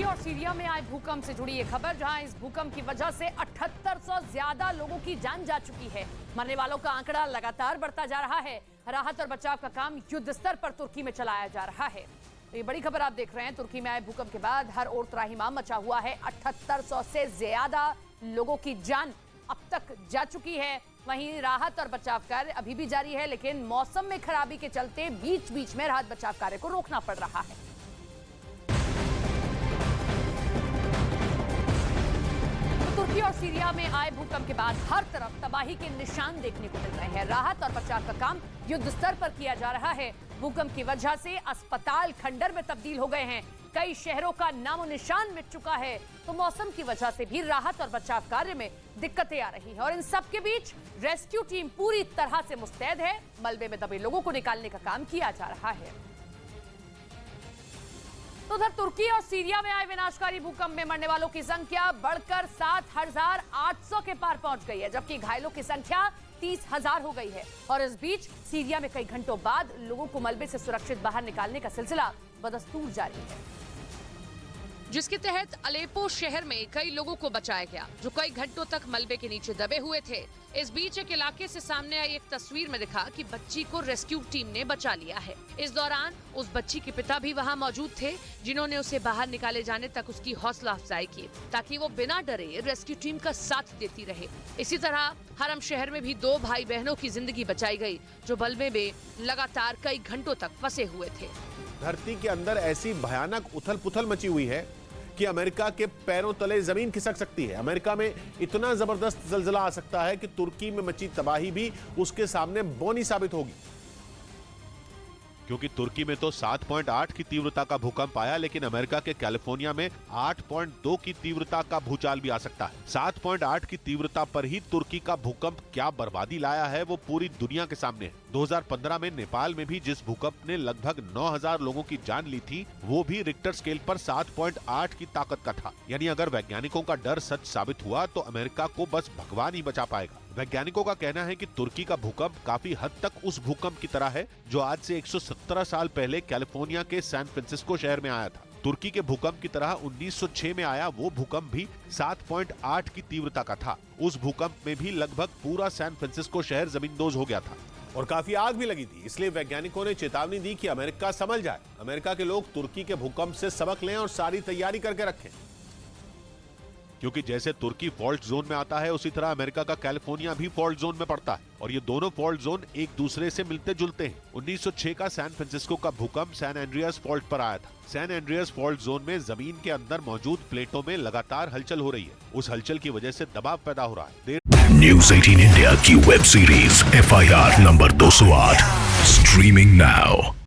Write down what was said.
और सीरिया में आए भूकंप से जुड़ी ये खबर, जहां इस भूकंप की वजह से 7800 ज्यादा लोगों की जान जा चुकी है। मरने वालों का आंकड़ा लगातार बढ़ता जा रहा है। राहत और बचाव का काम युद्ध स्तर पर तुर्की में चलाया जा रहा है। तो ये बड़ी खबर आप देख रहे हैं। तुर्की में आए भूकंप के बाद हर ओर त्राहिमाम मचा हुआ है। 7800 से ज्यादा लोगों की जान अब तक जा चुकी है। वहीं राहत और बचाव कार्य अभी भी जारी है, लेकिन मौसम में खराबी के चलते बीच बीच में राहत बचाव कार्य को रोकना पड़ रहा है। तुर्की और सीरिया में आए भूकंप के बाद हर तरफ तबाही के निशान देखने को मिल रहे हैं। राहत और बचाव का काम युद्ध स्तर पर किया जा रहा है। भूकंप की वजह से अस्पताल खंडर में तब्दील हो गए हैं। कई शहरों का नामो निशान मिट चुका है। तो मौसम की वजह से भी राहत और बचाव कार्य में दिक्कतें आ रही हैं। और इन सब के बीच रेस्क्यू टीम पूरी तरह से मुस्तैद है। मलबे में दबे लोगों को निकालने का काम किया जा रहा है। तो उधर तुर्की और सीरिया में आए विनाशकारी भूकंप में मरने वालों की संख्या बढ़कर 7800 के पार पहुंच गई है, जबकि घायलों की संख्या 30,000 हो गई है। और इस बीच सीरिया में कई घंटों बाद लोगों को मलबे से सुरक्षित बाहर निकालने का सिलसिला बदस्तूर जारी है, जिसके तहत अलेप्पो शहर में कई लोगों को बचाया गया, जो कई घंटों तक मलबे के नीचे दबे हुए थे। इस बीच एक इलाके से सामने आई एक तस्वीर में दिखा कि बच्ची को रेस्क्यू टीम ने बचा लिया है। इस दौरान उस बच्ची के पिता भी वहां मौजूद थे, जिन्होंने उसे बाहर निकाले जाने तक उसकी हौसला अफजाई की, ताकि वो बिना डरे रेस्क्यू टीम का साथ देती रहे। इसी तरह हरम शहर में भी 2 भाई बहनों की जिंदगी बचाई गई, जो मलबे में लगातार कई घंटों तक फंसे हुए थे। धरती के अंदर ऐसी भयानक उथल पुथल मची हुई है कि अमेरिका के पैरों तले जमीन खिसक सकती है। अमेरिका में इतना जबरदस्त जलजला आ सकता है कि तुर्की में मची तबाही भी उसके सामने बौनी साबित होगी। क्योंकि तुर्की में तो 7.8 की तीव्रता का भूकंप आया, लेकिन अमेरिका के कैलिफोर्निया में 8.2 की तीव्रता का भूचाल भी आ सकता है। 7.8 की तीव्रता पर ही तुर्की का भूकंप क्या बर्बादी लाया है, वो पूरी दुनिया के सामने है। 2015 में नेपाल में भी जिस भूकंप ने लगभग 9000 लोगों की जान ली थी, वो भी रिक्टर स्केल पर 7.8 की ताकत का था। यानी अगर वैज्ञानिकों का डर सच साबित हुआ तो अमेरिका को बस भगवान ही बचा पाएगा। वैज्ञानिकों का कहना है कि तुर्की का भूकंप काफी हद तक उस भूकंप की तरह है जो आज से 117 साल पहले कैलिफोर्निया के सैन फ्रांसिस्को शहर में आया था। तुर्की के भूकंप की तरह 1906 में आया वो भूकंप भी 7.8 की तीव्रता का था। उस भूकंप में भी लगभग पूरा सैन फ्रांसिस्को शहर जमींदोज हो गया था और काफी आग भी लगी थी। इसलिए वैज्ञानिकों ने चेतावनी दी कि अमेरिका संभल जाए। अमेरिका के लोग तुर्की के भूकंप से सबक लें और सारी तैयारी करके रखें, क्योंकि जैसे तुर्की फॉल्ट जोन में आता है, उसी तरह अमेरिका का कैलिफोर्निया भी फॉल्ट जोन में पड़ता है और ये दोनों फॉल्ट जोन एक दूसरे से मिलते जुलते हैं। 1906 का सैन फ्रांसिस्को का भूकंप सैन एंड्रियास फॉल्ट पर आया था। सैन एंड्रियास फॉल्ट जोन में जमीन के अंदर मौजूद प्लेटों में लगातार हलचल हो रही है। उस हलचल की वजह से दबाव पैदा हो रहा है। न्यूज़ 18 इंडिया की web series FIR number 208 streaming now.